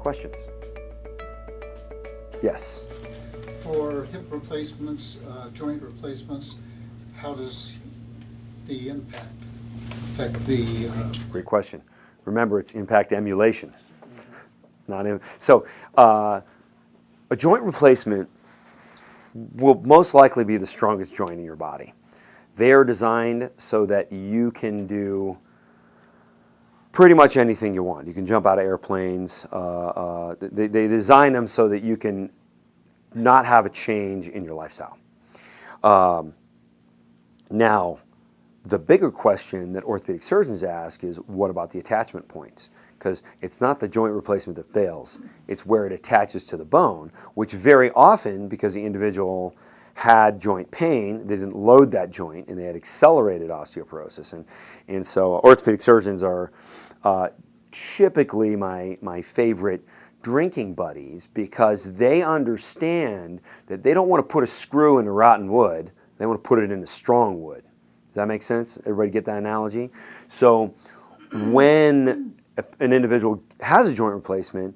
questions? Yes. For hip replacements, joint replacements, how does the impact affect the... Great question. Remember, it's impact emulation. A joint replacement will most likely be the strongest joint in your body. They are designed so that you can do pretty much anything you want. You can jump out of airplanes. They design them so that you can not have a change in your lifestyle. Now, the bigger question that orthopedic surgeons ask is, what about the attachment points? Because it's not the joint replacement that fails, it's where it attaches to the bone, which very often, because the individual had joint pain, they didn't load that joint and they had accelerated osteoporosis. And so orthopedic surgeons are typically my favorite drinking buddies, because they understand that they don't want to put a screw in a rotten wood, they want to put it in a strong wood. Does that make sense? Everybody get that analogy? So when an individual has a joint replacement,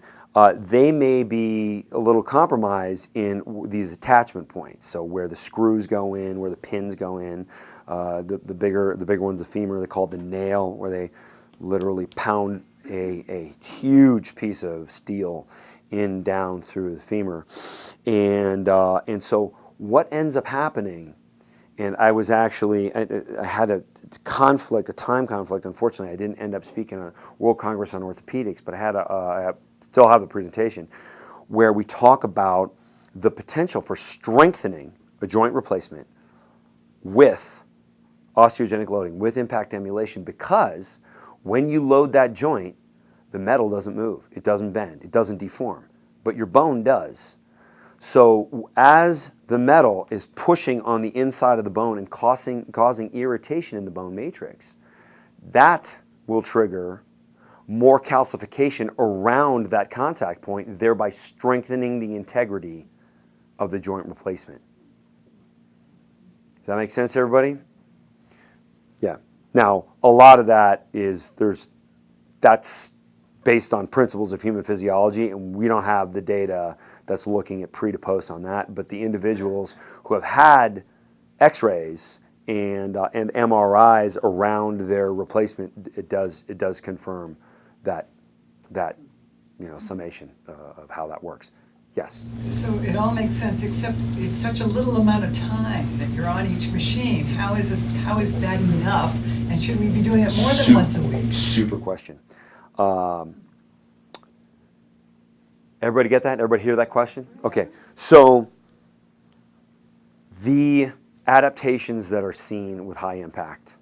they may be a little compromised in these attachment points. So where the screws go in, where the pins go in, the bigger one's the femur, they call it the nail, where they literally pound a huge piece of steel in down through the femur. And so what ends up happening, and I was actually, I had a time conflict. Unfortunately, I didn't end up speaking at a World Congress on Orthopedics, but I still have the presentation where we talk about the potential for strengthening a joint replacement with osteogenic loading, with impact emulation, because when you load that joint, the metal doesn't move, it doesn't bend, it doesn't deform, but your bone does. So as the metal is pushing on the inside of the bone and causing irritation in the bone matrix, that will trigger more calcification around that contact point, thereby strengthening the integrity of the joint replacement. Does that make sense to everybody? Yeah. Now, a lot of that is, that's based on principles of human physiology, and we don't have the data that's looking at pre to post on that, but the individuals who have had x-rays and MRIs around their replacement, it does confirm that summation of how that works. Yes? So it all makes sense, except it's such a little amount of time that you're on each machine. How is that enough? And should we be doing it more than once a week? Super question. Everybody get that? Everybody hear that question? Okay, so the adaptations that are seen with high impact,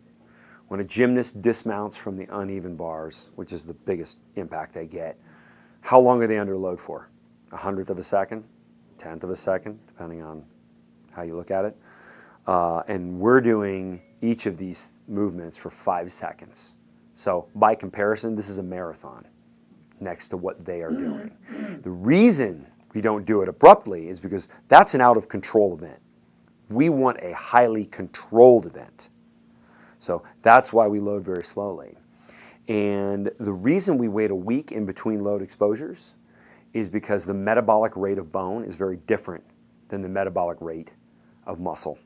when a gymnast dismounts from the uneven bars, which is the biggest impact they get, how long are they under load for? 100th of a second, 10th of a second, depending on how you look at it. And we're doing each of these movements for 5 seconds. So by comparison, this is a marathon next to what they are doing. The reason we don't do it abruptly is because that's an out of control event. We want a highly controlled event. So that's why we load very slowly. And the reason we wait a week in between load exposures is because the metabolic rate of bone is very different than the metabolic rate of muscle,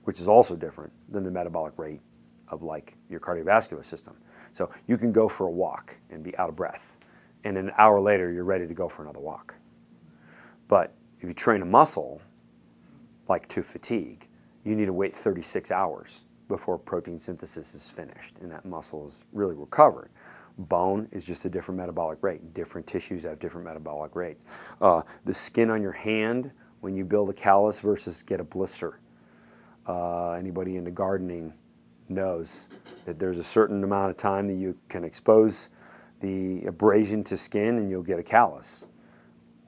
which is also different than the metabolic rate of like your cardiovascular system. So you can go for a walk and be out of breath, and an hour later you're ready to go for another walk. But if you train a muscle, like to fatigue, you need to wait 36 hours before protein synthesis is finished and that muscle is really recovered. Bone is just a different metabolic rate. Different tissues have different metabolic rates. The skin on your hand when you build a callus versus get a blister. Anybody into gardening knows that there's a certain amount of time that you can expose the abrasion to skin and you'll get a callus,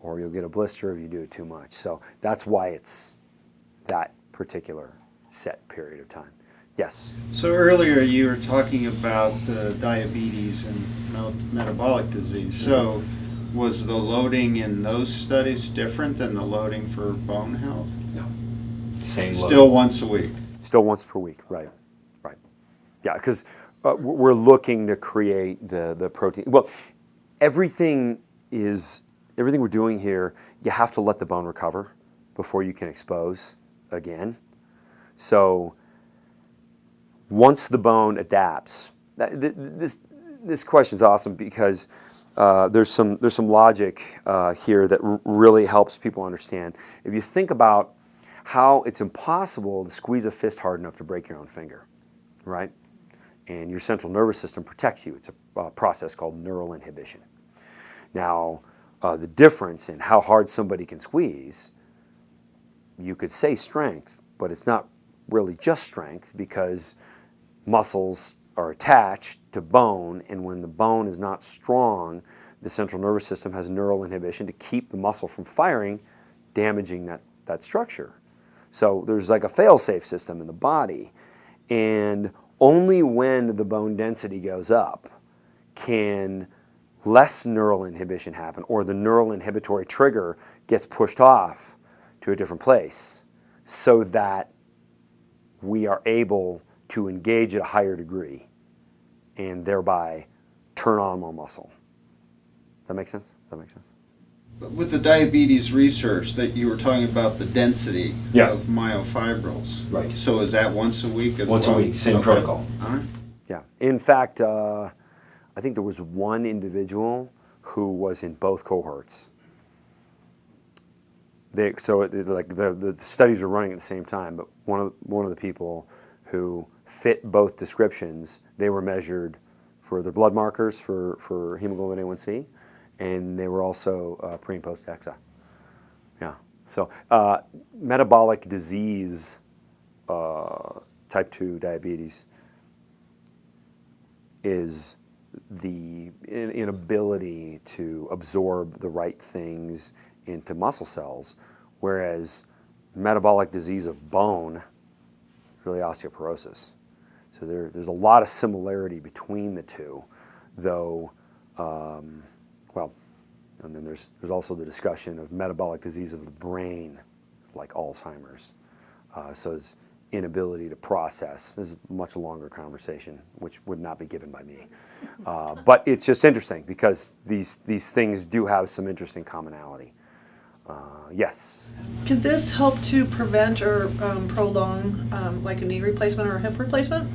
or you'll get a blister if you do it too much. So that's why it's that particular set period of time. Yes? So earlier you were talking about the diabetes and metabolic disease. So was the loading in those studies different than the loading for bone health? No. Same load. Still once a week? Still once per week, right. Right. Yeah, because we're looking to create the protein. Well, everything is everything we're doing here, you have to let the bone recover before you can expose again. So once the bone adapts, this question's awesome because there's some logic here that really helps people understand. If you think about how it's impossible to squeeze a fist hard enough to break your own finger, right? And your central nervous system protects you. It's a process called neural inhibition. Now, the difference in how hard somebody can squeeze, you could say strength, but it's not really just strength because muscles are attached to bone, and when the bone is not strong, the central nervous system has neural inhibition to keep the muscle from firing, damaging that structure. So there's like a fail-safe system in the body, and only when the bone density goes up can less neural inhibition happen, or the neural inhibitory trigger gets pushed off to a different place so that we are able to engage at a higher degree and thereby turn on more muscle. That make sense? That makes sense? With the diabetes research that you were talking about the density Yeah. of myofibrils. Right. So is that once a week as Once a well? week, same Okay. protocol. All right. Yeah. In fact, I think there was one individual who was in both cohorts. The studies were running at the same time, but one of the people who fit both descriptions, they were measured for their blood markers for hemoglobin A1C, and they were also pre and post DEXA. Yeah. So metabolic disease, type 2 diabetes, is the inability to absorb the right things into muscle cells, whereas metabolic disease of bone is really osteoporosis. So there's a lot of similarity between the two, though, and then there's also the discussion of metabolic disease of the brain, like Alzheimer's. So it's inability to process. This is a much longer conversation, which would not be given by me. But it's just interesting because these things do have some interesting commonality. Yes. Could this help to prevent or prolong like a knee replacement or a hip replacement?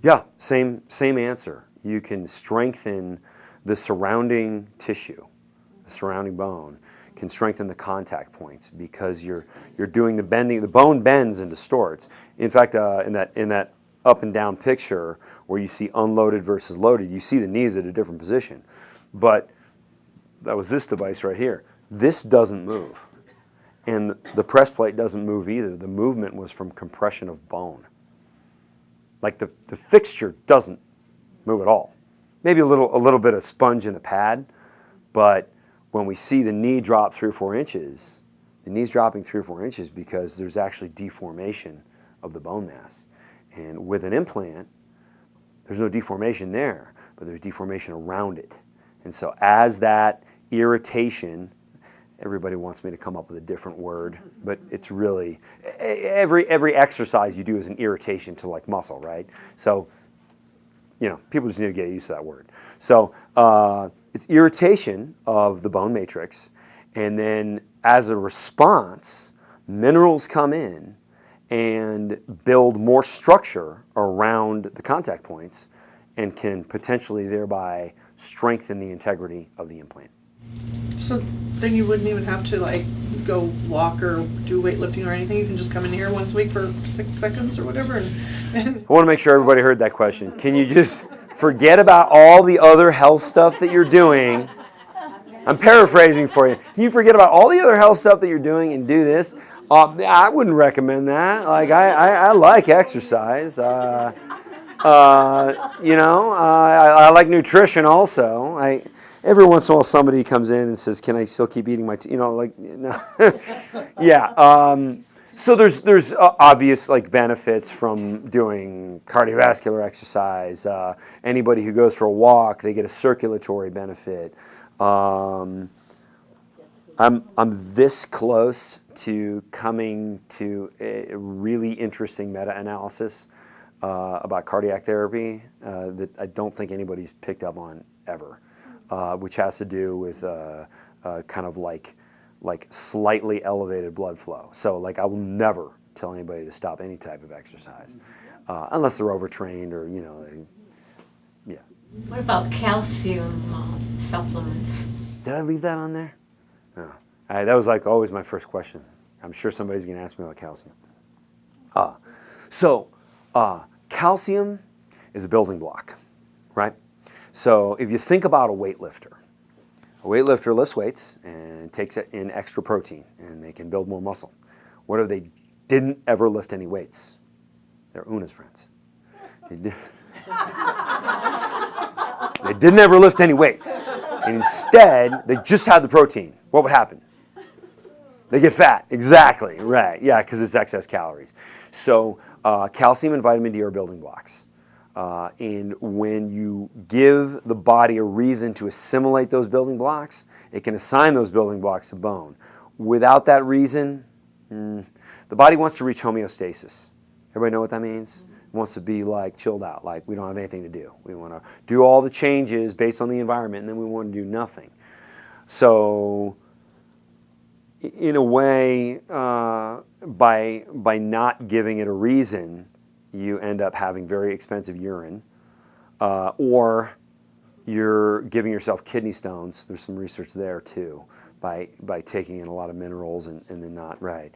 Yeah, same answer. You can strengthen the surrounding tissue, the surrounding bone, can strengthen the contact points because you're doing the bending. The bone bends and distorts. In fact, in that up and down picture where you see unloaded versus loaded, you see the knees at a different position. But that was this device right here. This doesn't move. And the press plate doesn't move either. The movement was from compression of bone. Like the fixture doesn't move at all. Maybe a little bit of sponge in the pad, but when we see the knee drop 3 or 4 inches, the knee's dropping 3 or 4 inches because there's actually deformation of the bone mass. And with an implant, there's no deformation there, but there's deformation around it. And so as that irritation, everybody wants me to come up with a different word, but it's really, every exercise you do is an irritation to like muscle, right? So, people just need to get used to that word. So it's irritation of the bone matrix, and then as a response, minerals come in and build more structure around the contact points and can potentially thereby strengthen the integrity of the implant. So then you wouldn't even have to like go walk or do weightlifting or anything. You can just come in here once a week for 6 seconds or whatever. And I want to make sure everybody heard that question. Can you just forget about all the other health stuff that you're doing? I'm paraphrasing for you. Can you forget about all the other health stuff that you're doing and do this? I wouldn't recommend that. Like I like exercise. I like nutrition also. Every once in a while somebody comes in and says, "Can I still keep eating my?" No. Yeah. So there's obvious benefits from doing cardiovascular exercise. Anybody who goes for a walk, they get a circulatory benefit. I'm this close to coming to a really interesting meta-analysis about cardiac therapy that I don't think anybody's picked up on ever, which has to do with kind of like slightly elevated blood flow. So like I will never tell anybody to stop any type of exercise unless they're overtrained or, you know, yeah. What about calcium supplements? Did I leave that on there? No. That was like always my first question. I'm sure somebody's going to ask me about calcium. Calcium is a building block, right? So if you think about a weightlifter lifts weights and takes in extra protein, and they can build more muscle. What if they didn't ever lift any weights? They're Una's friends. They didn't ever lift any weights, and instead they just had the protein. What would happen? They get fat. Exactly, right. Yeah, because it's excess calories. So calcium and vitamin D are building blocks. And when you give the body a reason to assimilate those building blocks, it can assign those building blocks to bone. Without that reason, the body wants to reach homeostasis. Everybody know what that means? It wants to be like chilled out, like we don't have anything to do. We want to do all the changes based on the environment, and then we want to do nothing. So in a way, by not giving it a reason, you end up having very expensive urine, or you're giving yourself kidney stones. There's some research there too, by taking in a lot of minerals and then not right.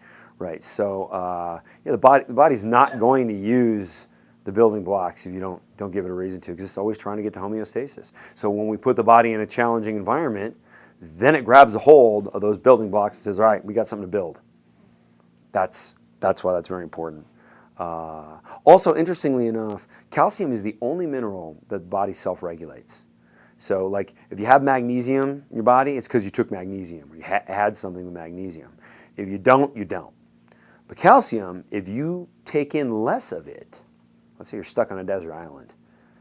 So the body's not going to use the building blocks if you don't give it a reason to, because it's always trying to get to homeostasis. So when we put the body in a challenging environment, then it grabs a hold of those building blocks and says, all right, we got something to build. That's why that's very important. Also, interestingly enough, calcium is the only mineral that the body self-regulates. So like if you have magnesium in your body, it's because you took magnesium or you had something with magnesium. If you don't, you don't. But calcium, if you take in less of it, let's say you're stuck on a desert island,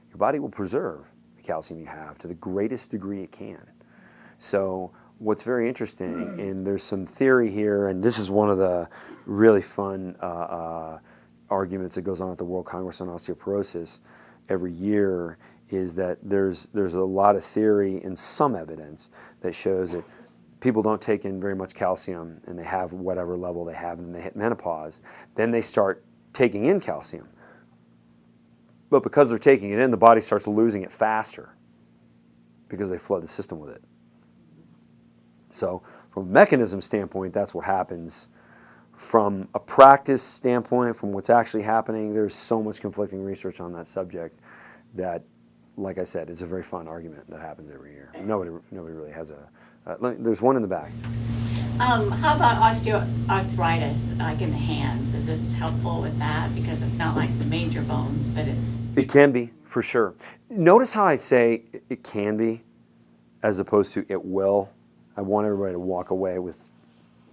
your body will preserve the calcium you have to the greatest degree it can. So what's very interesting, and there's some theory here, and this is one of the really fun arguments that goes on at the World Congress on Osteoporosis every year, is that there's a lot of theory and some evidence that shows that people don't take in very much calcium and they have whatever level they have and they hit menopause, then they start taking in calcium. But because they're taking it in, the body starts losing it faster because they flood the system with it. So from a mechanism standpoint, that's what happens. From a practice standpoint, from what's actually happening, there's so much conflicting research on that subject that, like I said, it's a very fun argument that happens every year. Nobody really has there's one in the back. How about osteoarthritis, like in the hands? Is this helpful with that? Because it's not like the major bones, but it's... It can be, for sure. Notice how I say it can be as opposed to it will. I want everybody to walk away with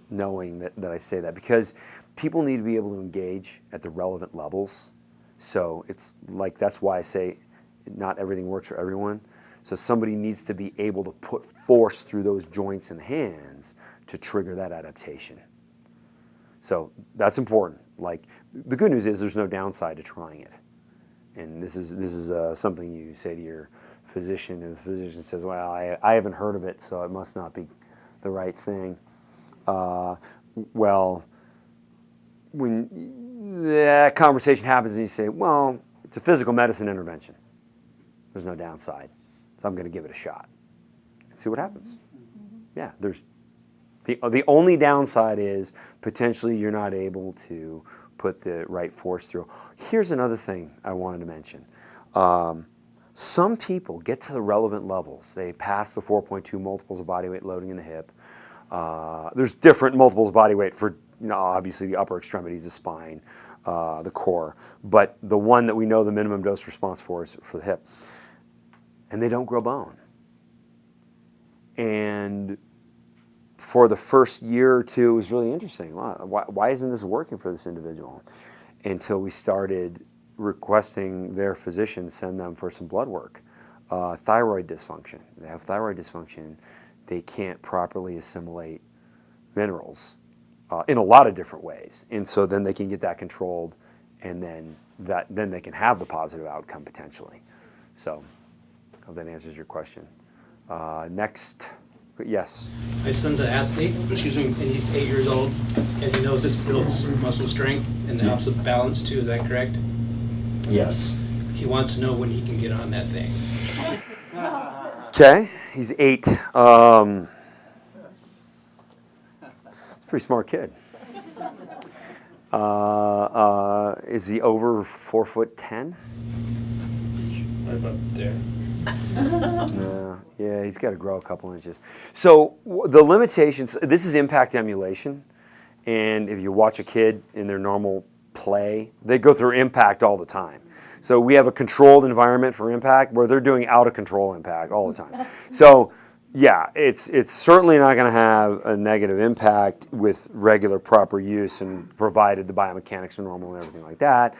knowing that I say that, because people need to be able to engage at the relevant levels. So it's like, that's why I say not everything works for everyone. So somebody needs to be able to put force through those joints in the hands to trigger that adaptation. So that's important. Like, the good news is there's no downside to trying it. And this is something you say to your physician, and the physician says, well, I haven't heard of it, so it must not be the right thing. Well, when that conversation happens and you say, well, it's a physical medicine intervention. There's no downside, so I'm going to give it a shot and see what happens. Yeah, there's the only downside is potentially you're not able to put the right force through. Here's another thing I wanted to mention. Some people get to the relevant levels. They pass the 4.2 multiples of body weight loading in the hip. There's different multiples of body weight for, obviously the upper extremities, the spine, the core, but the one that we know the minimum dose response for is for the hip. And they don't grow bone. And for the first year or two, it was really interesting. Why isn't this working for this individual? Until we started requesting their physician send them for some blood work. Thyroid dysfunction. They have thyroid dysfunction. They can't properly assimilate minerals in a lot of different ways. And so then they can get that controlled, and then they can have the positive outcome potentially. So I hope that answers your question. Next. Yes. My son's an athlete, excuse me, and he's 8 years old, and he knows this builds muscle strength and helps with balance too, is that correct? Yes. He wants to know when he can get on that thing. Okay, he's 8. Pretty smart kid. Is he over 4'10"? Right about there. No. Yeah, he's got to grow a couple inches. So the limitations, this is impact emulation. And if you watch a kid in their normal play, they go through impact all the time. So we have a controlled environment for impact where they're doing out of control impact all the time. So yeah, it's certainly not going to have a negative impact with regular proper use and provided the biomechanics are normal and everything like that.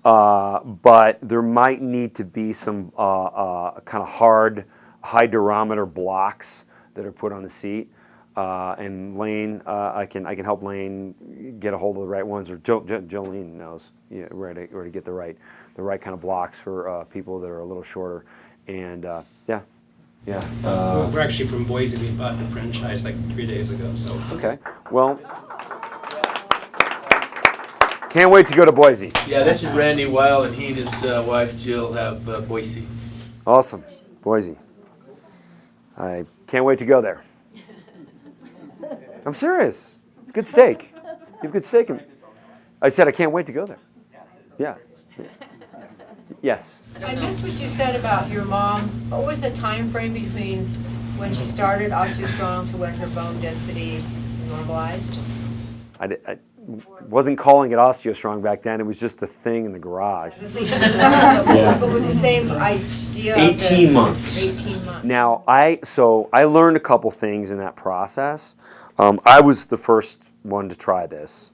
But there might need to be some kind of hard, high durometer blocks that are put on the seat. And Lane, I can help Lane get a hold of the right ones, or Jolene knows where to get the right kind of blocks for people that are a little shorter. And yeah. We're actually from Boise. We bought the franchise like 3 days ago. So Okay. Well, can't wait to go to Boise. Yeah, this is Randy Weil, and he and his wife Jill have Boise. Awesome, Boise. I can't wait to go there. I'm serious. Good steak. You have good steak. I said I can't wait to go there. Yeah. Yes. I missed what you said about your mom. What was the time frame between when she started OsteoStrong to when her bone density normalized? I wasn't calling it OsteoStrong back then. It was just the thing in the garage. But it was the same idea. 18 months. 18 months. Now, I learned a couple things in that process. I was the first one to try this.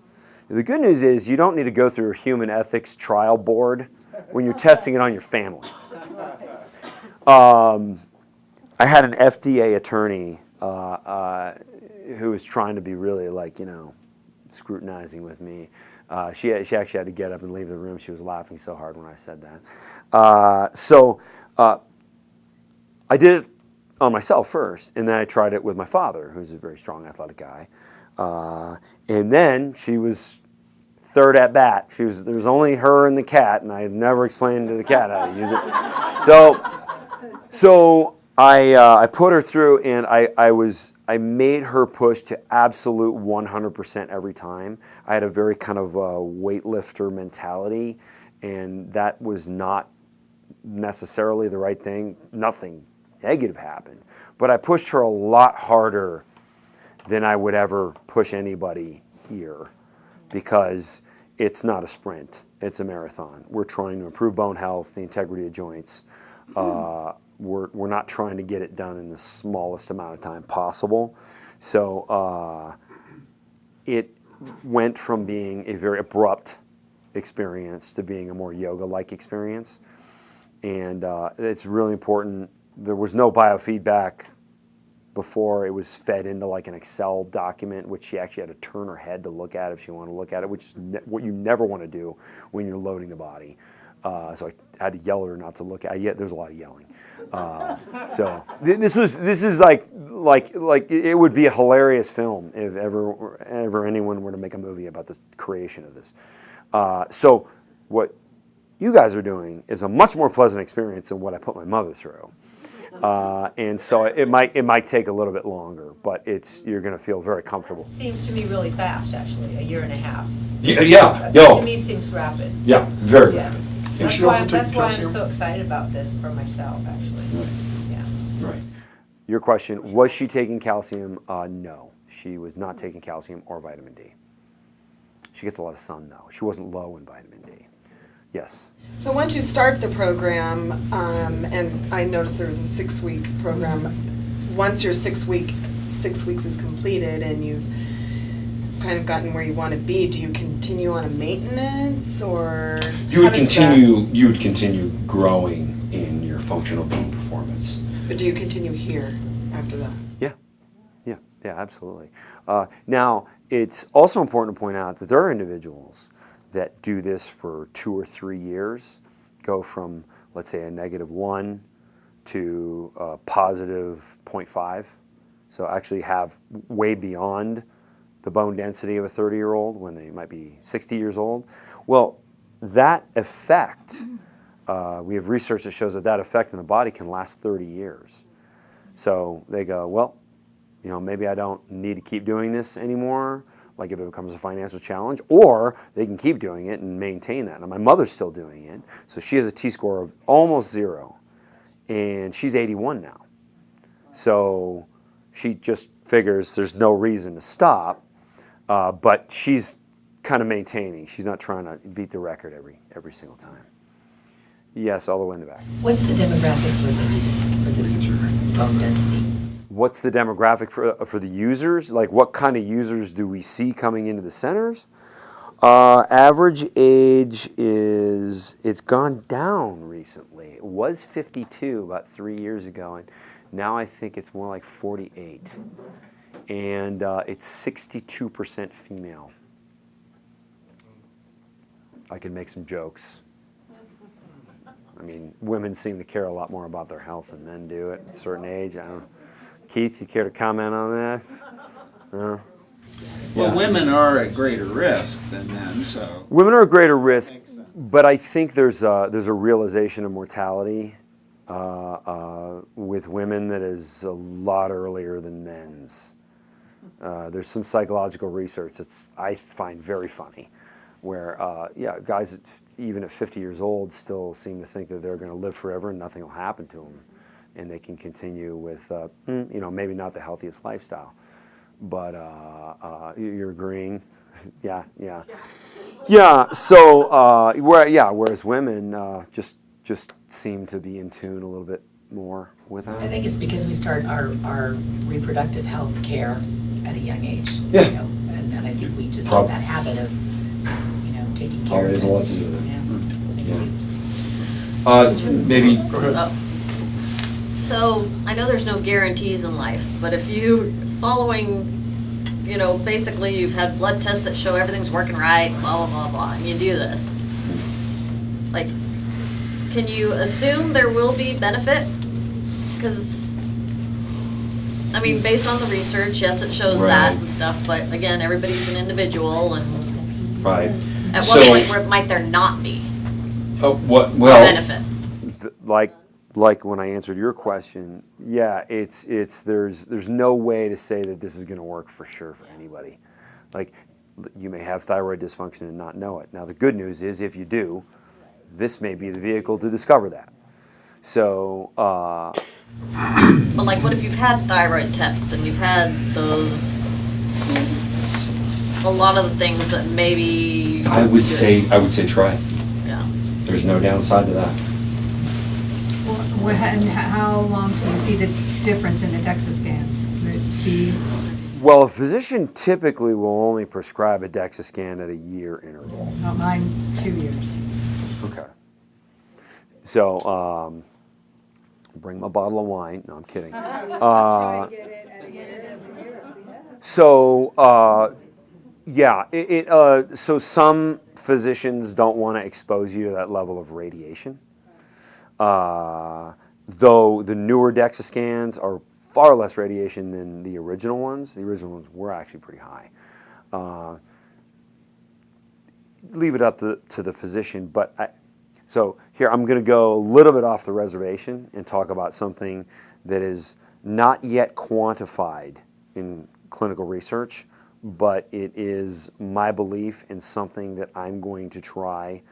The good news is you don't need to go through a human ethics trial board when you're testing it on your family. I had an FDA attorney who was trying to be really scrutinizing with me. She actually had to get up and leave the room. She was laughing so hard when I said that. So I did it on myself first, and then I tried it with my father, who's a very strong, athletic guy. And then she was third at bat. There was only her and the cat, and I had never explained to the cat how to use it. So I put her through, and I made her push to absolute 100% every time. I had a very kind of weightlifter mentality, and that was not necessarily the right thing. Nothing negative happened, but I pushed her a lot harder than I would ever push anybody here, because it's not a sprint, it's a marathon. We're trying to improve bone health, the integrity of joints. We're not trying to get it done in the smallest amount of time possible. So it went from being a very abrupt experience to being a more yoga-like experience. And it's really important. There was no biofeedback before. It was fed into like an Excel document, which she actually had to turn her head to look at if she wanted to look at it, which is what you never want to do when you're loading the body. So I had to yell at her not to look at it. Yeah, there's a lot of yelling. So this is like it would be a hilarious film if ever anyone were to make a movie about the creation of this. So what you guys are doing is a much more pleasant experience than what I put my mother through. And so it might take a little bit longer, but you're going to feel very comfortable. Seems to me really fast, actually, a year and a half. Yeah. To me, seems rapid. Yeah, very Yeah. rapid. That's why I'm so excited about this for myself, actually. Yeah. Right. Your question, was she taking calcium? No, she was not taking calcium or vitamin D. She gets a lot of sun, though. She wasn't low in vitamin D. Yes. So once you start the program, and I noticed there was a 6-week program, once your 6 weeks is completed and you've kind of gotten where you want to be, do you continue on a maintenance, or you would continue growing in your functional bone performance? But do you continue here after that? Yeah, absolutely. Now, it's also important to point out that there are individuals that do this for 2 or 3 years, go from, let's say, a -1 to a +0.5 So actually have way beyond the bone density of a 30-year-old when they might be 60 years old. Well, that effect, we have research that shows that that effect in the body can last 30 years. So they go, well, you know, maybe I don't need to keep doing this anymore, like if it becomes a financial challenge, or they can keep doing it and maintain that. Now, my mother's still doing it, so she has a T-score of almost 0, and she's 81 now. So she just figures there's no reason to stop, but she's kind of maintaining. She's not trying to beat the record every single time. Yes, all the way in the back. What's the demographic for this bone density? What's the demographic for the users? Like, what kind of users do we see coming into the centers? Average age it's gone down recently. It was 52 about 3 years ago, and now I think it's more like 48. And it's 62% female. I can make some jokes. I mean, women seem to care a lot more about their health than men do at a certain age. I don't. Keith, you care to comment on that? Well, Yeah. women are at greater risk than men, so. Women are at greater risk, but I think there's a realization of mortality with women that is a lot earlier than men's. There's some psychological research that's I find very funny, where guys even at 50 years old still seem to think that they're going to live forever and nothing will happen to them, and they can continue with maybe not the healthiest lifestyle, but you're agreeing, yeah. So whereas women just seem to be in tune a little bit more with that. I think it's because we start our reproductive health care at a young age. Yeah. You know, and I think we just have Probably. that habit of, taking care Probably of has it. a lot to do with it. Yeah. Maybe. So I know there's no guarantees in life, but if you following, basically you've had blood tests that show everything's working right, blah, blah, blah, blah, and you do this, like, can you assume there will be benefit? Because, based on the research, yes, it shows that Right. and stuff, but again, everybody's an individual, and Right. at So- what point might there not be Oh, what? a Well. benefit? Like when I answered your question, yeah, there's no way to say that this is going to work for sure for anybody. Like, you may have thyroid dysfunction and not know it. Now the good news is if you do, this may be the vehicle to discover that. So, But like, what if you've had thyroid tests and you've had those, a lot of the things that maybe. I would say try it. Yeah. There's no downside to that. And how long do you see the difference in the DEXA scan? Would it be, well, a physician typically will only prescribe a DEXA scan at a year interval. mine's 2 years. Okay. So, bring my bottle of wine. No, I'm kidding. So some physicians don't want to expose you to that level of radiation. Though the newer DEXA scans are far less radiation than the original ones. The original ones were actually pretty high. Leave it up to the physician, but so here I'm going to go a little bit off the reservation and talk about something that is not yet quantified in clinical research, but it is my belief and something that I'm going to try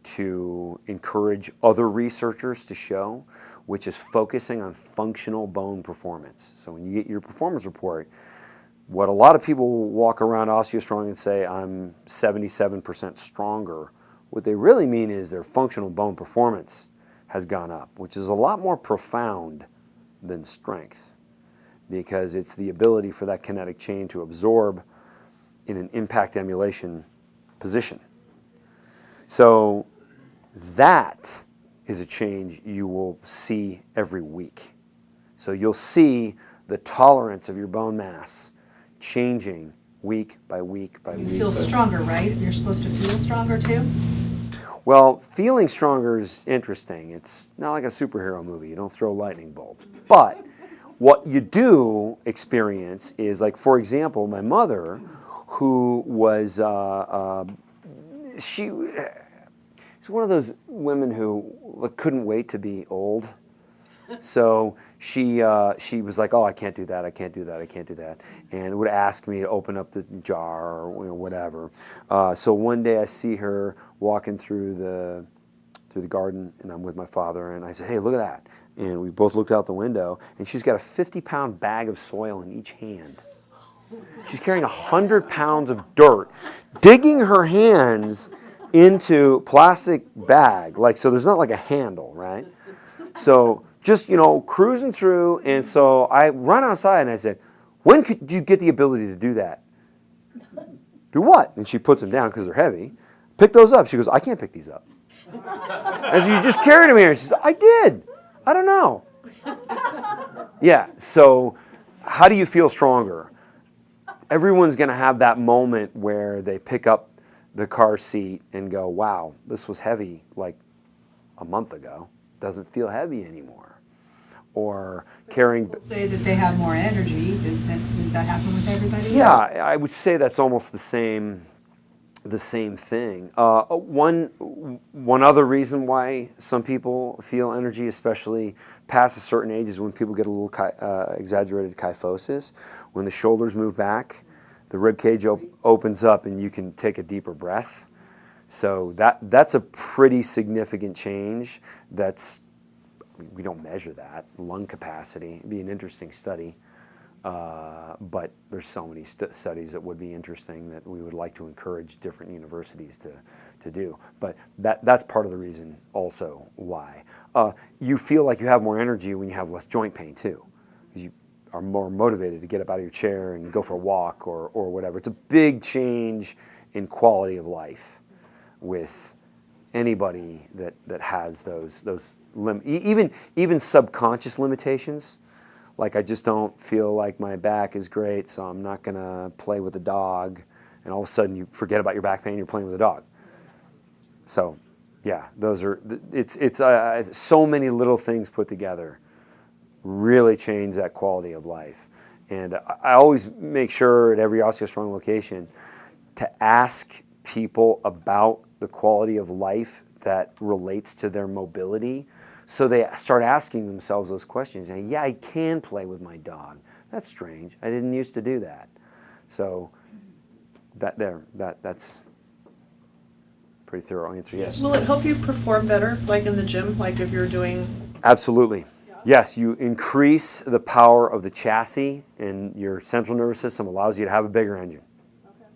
to encourage other researchers to show, which is focusing on functional bone performance. So when you get your performance report, what a lot of people walk around OsteoStrong and say, I'm 77% stronger, what they really mean is their functional bone performance has gone up, which is a lot more profound than strength, because it's the ability for that kinetic chain to absorb in an impact emulation position. So that is a change you will see every week. So you'll see the tolerance of your bone mass changing week by week by week. You feel stronger, right? You're supposed to feel stronger too? Well, feeling stronger is interesting. It's not like a superhero movie. You don't throw a lightning bolt. But what you do experience is, like, for example, my mother, who was, she's one of those women who couldn't wait to be old. So she was like, oh, I can't do that, I can't do that, I can't do that, and would ask me to open up the jar or whatever. So one day I see her walking through the garden, and I'm with my father, and I said, hey, look at that. And we both looked out the window, and she's got a 50-pound bag of soil in each hand. She's carrying 100 pounds of dirt, digging her hands into plastic bag, like, so there's not like a handle, right? So just, cruising through, and so I run outside and I said, when could you get the ability to do that? Do what? And she puts them down because they're heavy. Pick those up. She goes, I can't pick these up. As you just carried them here. And she says, I did. I don't know. Yeah, so how do you feel stronger? Everyone's going to have that moment where they pick up the car seat and go, wow, this was heavy like a month ago. Doesn't feel heavy anymore. Or carrying... Say that they have more energy. Does that happen with everybody? Yeah, I would say that's almost the same thing. One other reason why some people feel energy, especially past a certain age, is when people get a little exaggerated kyphosis. When the shoulders move back, the rib cage opens up and you can take a deeper breath. So that's a pretty significant change. We don't measure that. Lung capacity, it'd be an interesting study. But there's so many studies that would be interesting that we would like to encourage different universities to do. But that's part of the reason also why. You feel like you have more energy when you have less joint pain too, because you are more motivated to get up out of your chair and go for a walk or whatever. It's a big change in quality of life with anybody that has those even subconscious limitations. Like, I just don't feel like my back is great, so I'm not going to play with a dog. And all of a sudden you forget about your back pain, you're playing with a dog. So, yeah, it's so many little things put together really change that quality of life. And I always make sure at every OsteoStrong location to ask people about the quality of life that relates to their mobility. So they start asking themselves those questions. And yeah, I can play with my dog. That's strange. I didn't used to do that. So that's a pretty thorough answer, yes. Will it help you perform better, like in the gym, like if you're doing... Absolutely. Yes, you increase the power of the chassis, and your central nervous system allows you to have a bigger engine. Okay.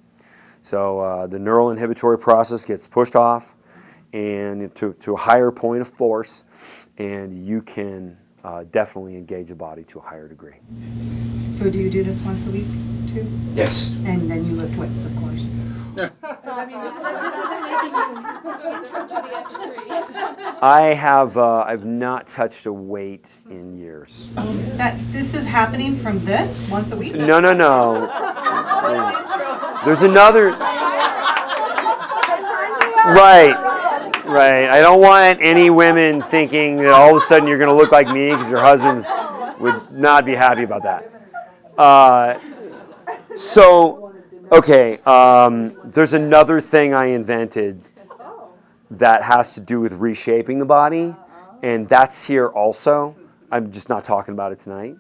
So the neural inhibitory process gets pushed off and to a higher point of force, and you can definitely engage the body to a higher degree. So do you do this once a week too? Yes. And then you lift weights, of course. I've not touched a weight in years. This is happening from this once a week? No. There's another. Right. I don't want any women thinking that all of a sudden you're going to look like me because your husbands would not be happy about that. There's another thing I invented that has to do with reshaping the body, and that's here also. I'm just not talking about it tonight.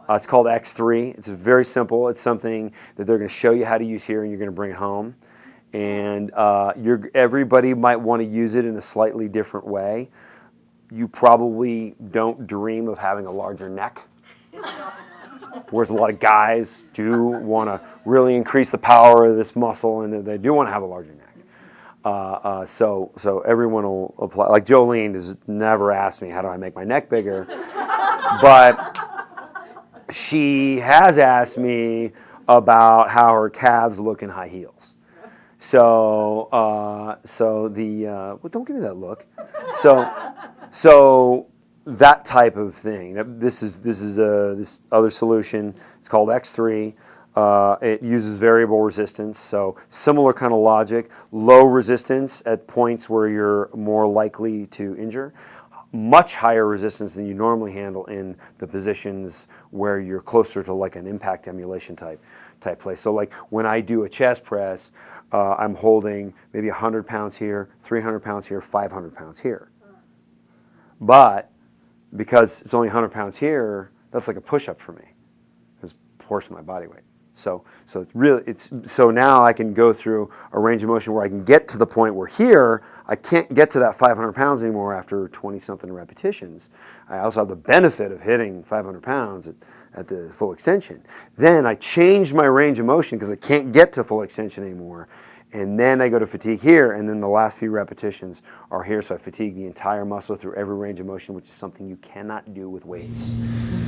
It's called X3. It's very simple. It's something that they're going to show you how to use here, and you're going to bring it home. And everybody might want to use it in a slightly different way. You probably don't dream of having a larger neck, whereas a lot of guys do want to really increase the power of this muscle, and they do want to have a larger neck. So everyone will apply. Like Jolene has never asked me how do I make my neck bigger, but she has asked me about how her calves look in high heels. So don't give me that look. So that type of thing. This is this other solution. It's called X3. It uses variable resistance, so similar kind of logic. Low resistance at points where you're more likely to injure. much higher resistance than you normally handle in the positions where you're closer to like an impact emulation type place. So like when I do a chest press, I'm holding maybe 100 pounds here, 300 pounds here, 500 pounds here. But because it's only 100 pounds here, that's like a push-up for me. It's a portion of my body weight. So so now I can go through a range of motion where I can get to the point where here I can't get to that 500 pounds anymore after 20-something repetitions. I also have the benefit of hitting 500 pounds at the full extension. Then I change my range of motion because I can't get to full extension anymore. And then I go to fatigue here, and then the last few repetitions are here, so I fatigue the entire muscle through every range of motion, which is something you cannot do with weights.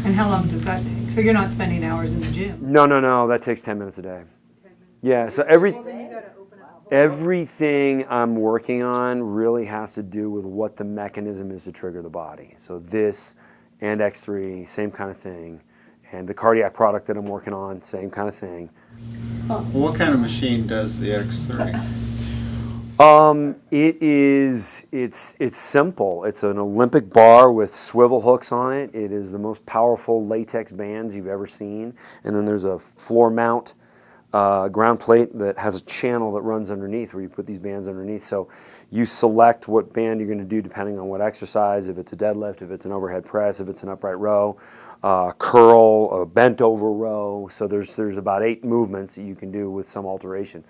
And how long does that take? So you're not spending hours in the gym? No, that takes 10 minutes a day. Yeah, so everything I'm working on really has to do with what the mechanism is to trigger the body. So this and X3, same kind of thing. And the cardiac product that I'm working on, same kind of thing. What kind of machine does the X3? It's simple. It's an Olympic bar with swivel hooks on it. It is the most powerful latex bands you've ever seen. And then there's a floor mount ground plate that has a channel that runs underneath where you put these bands underneath. So you select what band you're going to do depending on what exercise, if it's a deadlift, if it's an overhead press, if it's an upright row, curl, a bent over row. So there's about 8 movements that you can do with some alteration.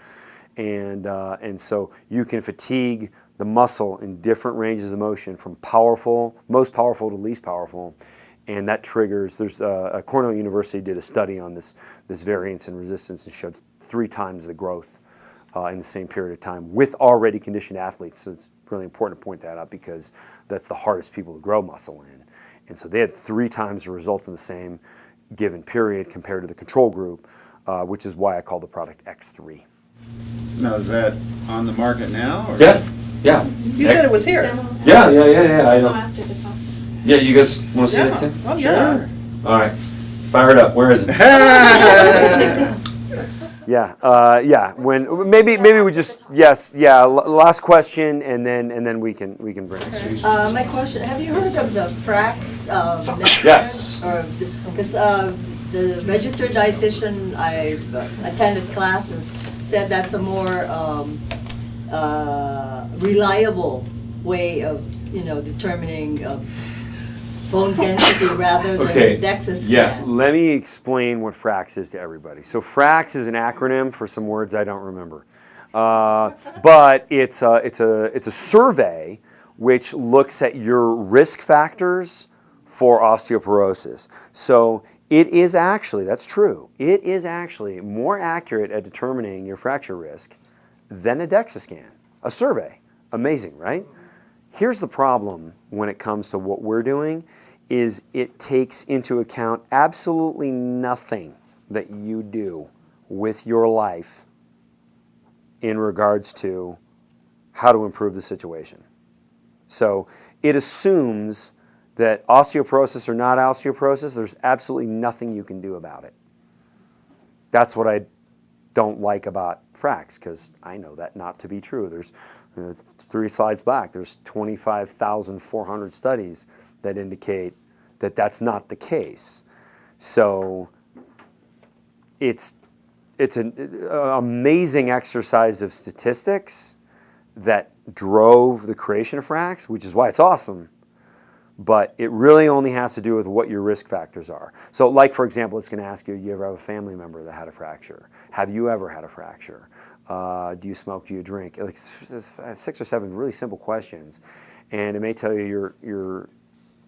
And so you can fatigue the muscle in different ranges of motion from most powerful to least powerful. And that triggers, Cornell University did a study on this variance in resistance and showed 3 times the growth in the same period of time with already conditioned athletes. So it's really important to point that out because that's the hardest people to grow muscle in. And so they had 3 times the results in the same given period compared to the control group, which is why I call the product X3. Now, is that on the market now? Or? Yeah. You said it was here. Yeah. I know. After the talk. Yeah, you guys want to see that too? Oh, yeah. All right. Fire it up. Where is it? Yeah. When maybe we just last question and then we can bring it. My question: have you heard of the FRAX? Yes. Because the registered dietitian I attended classes said that's a more reliable way of determining bone density rather than the DEXA scan. Yeah. Let me explain what FRAX is to everybody. So FRAX is an acronym for some words I don't remember, but it's a survey which looks at your risk factors for osteoporosis. So it is actually, that's true, it is actually more accurate at determining your fracture risk than a DEXA scan, a survey. Amazing, right? Here's the problem when it comes to what we're doing is it takes into account absolutely nothing that you do with your life in regards to how to improve the situation. So it assumes that osteoporosis or not osteoporosis, there's absolutely nothing you can do about it. That's what I don't like about FRAX, because I know that not to be true. There's 3 slides back, there's 25,400 studies that indicate that that's not the case. So it's an amazing exercise of statistics that drove the creation of FRAX, which is why it's awesome. But it really only has to do with what your risk factors are. So like, for example, it's going to ask you, do you ever have a family member that had a fracture? Have you ever had a fracture? Do you smoke? Do you drink? Like 6 or 7 really simple questions. And it may tell you your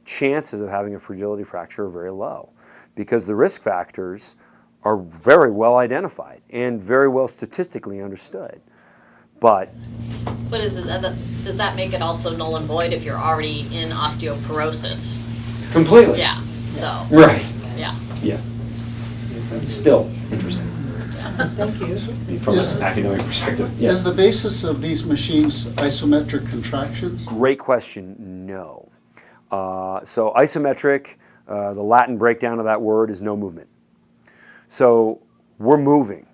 chances of having a fragility fracture are very low because the risk factors are very well identified and very well statistically understood. But is it, does that make it also null and void if you're already in osteoporosis? Completely. Yeah. So. Right. Yeah. Yeah. Still interesting. Thank you. From an academic perspective. Yes. Is the basis of these machines isometric contractions? Great question. No. So isometric, the Latin breakdown of that word is no movement. So we're moving.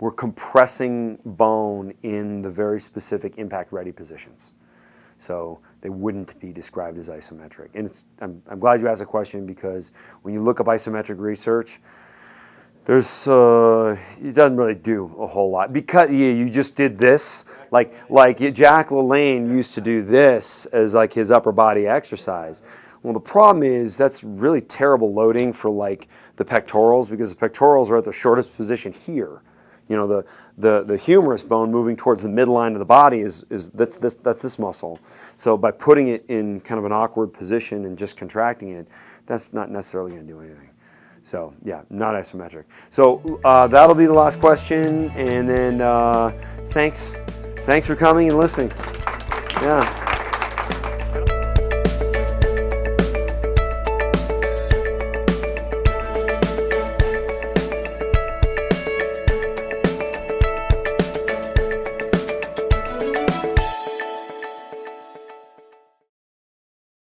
We're compressing bone in the very specific impact-ready positions. So they wouldn't be described as isometric. And I'm glad you asked the question, because when you look up isometric research, there's it doesn't really do a whole lot, because you just did this, like Jack LaLanne used to do this as like his upper body exercise. Well, the problem is that's really terrible loading for like the pectorals, because the pectorals are at the shortest position here. You know, the humerus bone moving towards the midline of the body that's this muscle. So by putting it in kind of an awkward position and just contracting it, that's not necessarily going to do anything. So yeah, not isometric. So that'll be the last question, and then thanks for coming and listening. Yeah.